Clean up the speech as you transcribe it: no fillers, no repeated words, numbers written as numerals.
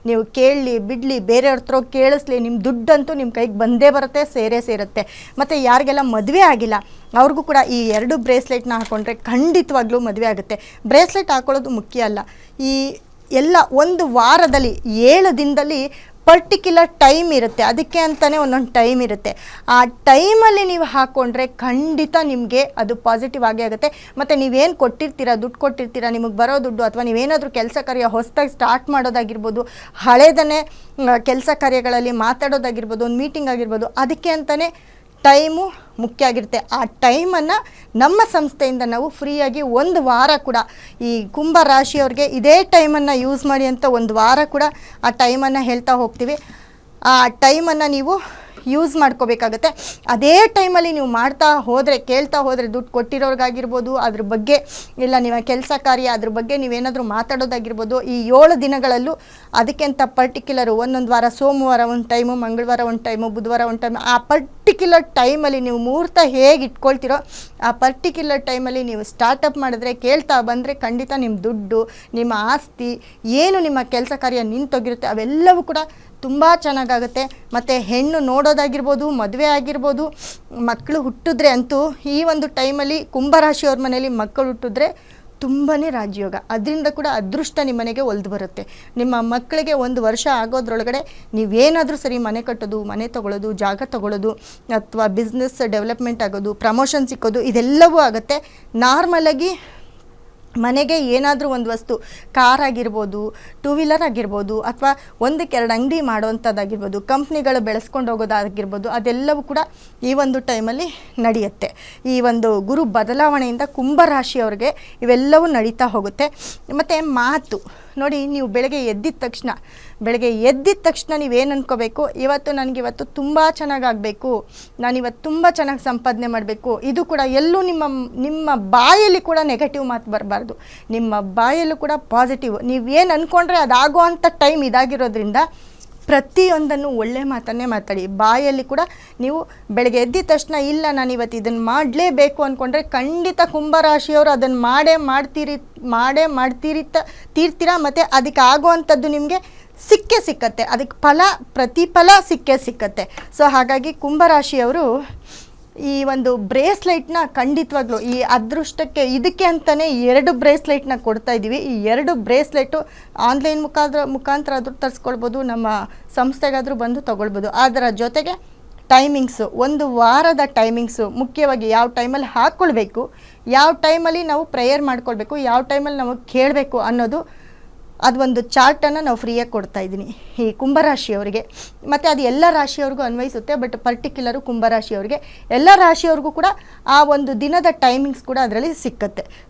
ನೀವು ಕೇಳಲಿ ಬಿಡಲಿ, ಬೇರೆಯವ್ರ ಹತ್ರ ಕೇಳಿಸ್ಲಿ, ನಿಮ್ಮ ದುಡ್ಡಂತೂ ನಿಮ್ಮ ಕೈಗೆ ಬಂದೇ ಬರುತ್ತೆ, ಸೇರುತ್ತೆ. ಮತ್ತು ಯಾರಿಗೆಲ್ಲ ಮದುವೆ ಆಗಿಲ್ಲ ಅವ್ರಿಗೂ ಕೂಡ ಈ 2 ಬ್ರೇಸ್ಲೆಟ್ನ ಹಾಕ್ಕೊಂಡ್ರೆ ಖಂಡಿತವಾಗ್ಲೂ ಮದುವೆ ಆಗುತ್ತೆ. ಬ್ರೇಸ್ಲೆಟ್ ಹಾಕೊಳ್ಳೋದು ಮುಖ್ಯ ಅಲ್ಲ, ಈ ಎಲ್ಲ ಒಂದು ವಾರದಲ್ಲಿ 7 ದಿನದಲ್ಲಿ ಪರ್ಟಿಕ್ಯುಲರ್ ಟೈಮ್ ಇರುತ್ತೆ, ಅದಕ್ಕೆ ಅಂತಲೇ ಒಂದೊಂದು ಟೈಮ್ ಇರುತ್ತೆ. ಆ ಟೈಮಲ್ಲಿ ನೀವು ಹಾಕ್ಕೊಂಡ್ರೆ ಖಂಡಿತ ನಿಮಗೆ ಅದು ಪಾಸಿಟಿವ್ ಆಗೇ ಆಗುತ್ತೆ. ಮತ್ತು ನೀವೇನು ಕೊಟ್ಟಿರ್ತೀರ, ದುಡ್ಡು ಕೊಟ್ಟಿರ್ತೀರ, ನಿಮಗೆ ಬರೋ ದುಡ್ಡು, ಅಥವಾ ನೀವೇನಾದರೂ ಕೆಲಸ ಕಾರ್ಯ ಹೊಸದಾಗಿ ಸ್ಟಾರ್ಟ್ ಮಾಡೋದಾಗಿರ್ಬೋದು, ಹಳೇದನ್ನೇ ಕೆಲಸ ಕಾರ್ಯಗಳಲ್ಲಿ ಮಾತಾಡೋದಾಗಿರ್ಬೋದು, ಒಂದು ಮೀಟಿಂಗ್ ಆಗಿರ್ಬೋದು, ಅದಕ್ಕೆ ಅಂತಲೇ ಟೈಮು ಮುಖ್ಯ ಆಗಿರುತ್ತೆ. ಆ ಟೈಮನ್ನು ನಮ್ಮ ಸಂಸ್ಥೆಯಿಂದ ನಾವು ಫ್ರೀಯಾಗಿ 1 ವಾರ ಕೂಡ ಈ ಕುಂಭ ರಾಶಿಯವ್ರಿಗೆ ಇದೇ ಟೈಮನ್ನು ಯೂಸ್ ಮಾಡಿ ಅಂತ 1 ವಾರ ಕೂಡ ಆ ಟೈಮನ್ನು ಹೇಳ್ತಾ ಹೋಗ್ತೀವಿ. ಆ ಟೈಮನ್ನು ನೀವು ಯೂಸ್ ಮಾಡ್ಕೋಬೇಕಾಗತ್ತೆ. ಅದೇ ಟೈಮಲ್ಲಿ ನೀವು ಮಾಡ್ತಾ ಹೋದರೆ, ಕೇಳ್ತಾ ಹೋದರೆ, ದುಡ್ಡು ಕೊಟ್ಟಿರೋರ್ಗಾಗಿರ್ಬೋದು, ಅದ್ರ ಬಗ್ಗೆ ಇಲ್ಲ ನಿಮ್ಮ ಕೆಲಸ ಕಾರ್ಯ ಅದ್ರ ಬಗ್ಗೆ ನೀವೇನಾದರೂ ಮಾತಾಡೋದಾಗಿರ್ಬೋದು, ಈ 7 ದಿನಗಳಲ್ಲೂ ಅದಕ್ಕೆ ಅಂತ ಪರ್ಟಿಕ್ಯುಲರು ಒಂದೊಂದು ವಾರ ಸೋಮವಾರ ಒಂದು ಟೈಮು, ಮಂಗಳವಾರ ಒಂದು ಟೈಮು, ಬುಧವಾರ ಒಂದು ಟೈಮು, ಆ ಪರ್ಟಿಕ್ಯುಲರ್ ಟೈಮಲ್ಲಿ ನೀವು ಮುಹೂರ್ತ ಹೇಗೆ ಇಟ್ಕೊಳ್ತೀರೋ ಆ ಪರ್ಟಿಕ್ಯುಲರ್ ಟೈಮಲ್ಲಿ ನೀವು ಸ್ಟಾರ್ಟಪ್ ಮಾಡಿದ್ರೆ, ಕೇಳ್ತಾ ಬಂದರೆ ಖಂಡಿತ ನಿಮ್ಮ ದುಡ್ಡು, ನಿಮ್ಮ ಆಸ್ತಿ, ಏನು ನಿಮ್ಮ ಕೆಲಸ ಕಾರ್ಯ ನಿಂತೋಗಿರುತ್ತೆ ಅವೆಲ್ಲವೂ ಕೂಡ ತುಂಬ ಚೆನ್ನಾಗಾಗುತ್ತೆ. ಮತ್ತು ಹೆಣ್ಣು ನೋಡೋದಾಗಿರ್ಬೋದು, ಮದುವೆ ಆಗಿರ್ಬೋದು, ಮಕ್ಕಳು ಹುಟ್ಟಿದ್ರೆ ಅಂತೂ ಈ ಒಂದು ಟೈಮಲ್ಲಿ ಕುಂಭರಾಶಿಯವ್ರ ಮನೇಲಿ ಮಕ್ಕಳು ಹುಟ್ಟಿದ್ರೆ ತುಂಬಾ ರಾಜಯೋಗ, ಅದರಿಂದ ಕೂಡ ಅದೃಷ್ಟ ನಿಮ್ಮ ಮನೆಗೆ ಒಲ್ದು ಬರುತ್ತೆ. ನಿಮ್ಮ ಮಕ್ಕಳಿಗೆ 1 ವರ್ಷ ಆಗೋದ್ರೊಳಗಡೆ ನೀವೇನಾದರೂ ಸರಿ ಮನೆ ಕಟ್ಟೋದು, ಮನೆ ತೊಗೊಳ್ಳೋದು, ಜಾಗ ತೊಗೊಳ್ಳೋದು, ಅಥವಾ ಬಿಸ್ನೆಸ್ ಡೆವಲಪ್ಮೆಂಟ್ ಆಗೋದು, ಪ್ರಮೋಷನ್ ಸಿಕ್ಕೋದು, ಇದೆಲ್ಲವೂ ಆಗುತ್ತೆ. ನಾರ್ಮಲಾಗಿ ಮನೆಗೆ ಏನಾದರೂ ಒಂದು ವಸ್ತು, ಕಾರ್ ಆಗಿರ್ಬೋದು, 2 ವೀಲರ್ ಆಗಿರ್ಬೋದು, ಅಥವಾ 1-2 ಅಂಗಡಿ ಮಾಡೋವಂಥದ್ದಾಗಿರ್ಬೋದು, ಕಂಪ್ನಿಗಳು ಬೆಳೆಸ್ಕೊಂಡು ಹೋಗೋದಾಗಿರ್ಬೋದು, ಅದೆಲ್ಲವೂ ಕೂಡ ಈ ಒಂದು ಟೈಮಲ್ಲಿ ನಡೆಯುತ್ತೆ. ಈ ಒಂದು ಗುರು ಬದಲಾವಣೆಯಿಂದ ಕುಂಭರಾಶಿಯವ್ರಿಗೆ ಇವೆಲ್ಲವೂ ನಡೀತಾ ಹೋಗುತ್ತೆ. ಮತ್ತು ಮಾತು ನೋಡಿ, ನೀವು ಬೆಳಗ್ಗೆ ಎದ್ದಿದ ತಕ್ಷಣ ನೀವೇನು ಅಂದ್ಕೋಬೇಕು, ನನಗಿವತ್ತು ತುಂಬ ಚೆನ್ನಾಗಾಗಬೇಕು, ನಾನಿವತ್ತು ತುಂಬ ಚೆನ್ನಾಗಿ ಸಂಪಾದನೆ ಮಾಡಬೇಕು. ಇದು ಕೂಡ ಎಲ್ಲೂ ನಿಮ್ಮ ಬಾಯಲ್ಲಿ ಕೂಡ ನೆಗೆಟಿವ್ ಮಾತು ಬರಬಾರ್ದು, ನಿಮ್ಮ ಬಾಯಲ್ಲೂ ಕೂಡ ಪಾಸಿಟಿವ್. ನೀವೇನು ಅಂದ್ಕೊಂಡ್ರೆ ಅದಾಗೋ ಅಂಥ ಟೈಮ್ ಇದಾಗಿರೋದ್ರಿಂದ ಪ್ರತಿಯೊಂದನ್ನು ಒಳ್ಳೆ ಮಾತನ್ನೇ ಮಾತಾಡಿ. ಬಾಯಲ್ಲಿ ಕೂಡ ನೀವು ಬೆಳಗ್ಗೆ ಎದ್ದಿದ ತಕ್ಷಣ ಇಲ್ಲ ನಾನಿವತ್ತು ಇದನ್ನು ಮಾಡಲೇಬೇಕು ಅಂದ್ಕೊಂಡ್ರೆ ಖಂಡಿತ ಕುಂಭರಾಶಿಯವರು ಅದನ್ನು ತೀರ್ತೀರಾ. ಮತ್ತು ಅದಕ್ಕೆ ಆಗುವಂಥದ್ದು ನಿಮಗೆ ಸಿಕ್ಕತ್ತೆ, ಅದಕ್ಕೆ ಪ್ರತಿಫಲ ಸಿಕ್ಕತ್ತೆ. ಸೊ ಹಾಗಾಗಿ ಕುಂಭರಾಶಿಯವರು ಈ ಒಂದು ಬ್ರೇಸ್ಲೈಟ್ನ ಖಂಡಿತವಾಗ್ಲೂ ಈ ಅದೃಷ್ಟಕ್ಕೆ ಇದಕ್ಕೆ ಅಂತಲೇ 2 ಬ್ರೇಸ್ಲೈಟ್ನ ಕೊಡ್ತಾ ಇದ್ದೀವಿ. ಈ 2 ಬ್ರೇಸ್ಲೈಟು ಆನ್ಲೈನ್ ಮುಖಾಂತರ ಆದರೂ ತರಿಸ್ಕೊಳ್ಬೋದು, ನಮ್ಮ ಸಂಸ್ಥೆಗಾದರೂ ಬಂದು ತೊಗೊಳ್ಬೋದು. ಅದರ ಜೊತೆಗೆ ಟೈಮಿಂಗ್ಸು, 1 ವಾರದ ಟೈಮಿಂಗ್ಸು, ಮುಖ್ಯವಾಗಿ ಯಾವ ಟೈಮಲ್ಲಿ ಹಾಕ್ಕೊಳ್ಬೇಕು, ಯಾವ ಟೈಮಲ್ಲಿ ನಾವು ಪ್ರೇಯರ್ ಮಾಡ್ಕೊಳ್ಬೇಕು, ಯಾವ ಟೈಮಲ್ಲಿ ನಾವು ಕೇಳಬೇಕು ಅನ್ನೋದು ಅದೊಂದು ಚಾರ್ಟನ್ನು ನಾವು ಫ್ರೀಯಾಗಿ ಕೊಡ್ತಾ ಇದ್ದೀನಿ ಈ ಕುಂಭರಾಶಿಯವರಿಗೆ. ಮತ್ತು ಅದು ಎಲ್ಲ ರಾಶಿಯವ್ರಿಗೂ ಅನ್ವಯಿಸುತ್ತೆ, ಬಟ್ ಪರ್ಟಿಕ್ಯುಲರು ಕುಂಭರಾಶಿಯವರಿಗೆ. ಎಲ್ಲ ರಾಶಿಯವ್ರಿಗೂ ಕೂಡ ಆ ಒಂದು ದಿನದ ಟೈಮಿಂಗ್ಸ್ ಕೂಡ ಅದರಲ್ಲಿ ಸಿಕ್ಕತ್ತೆ.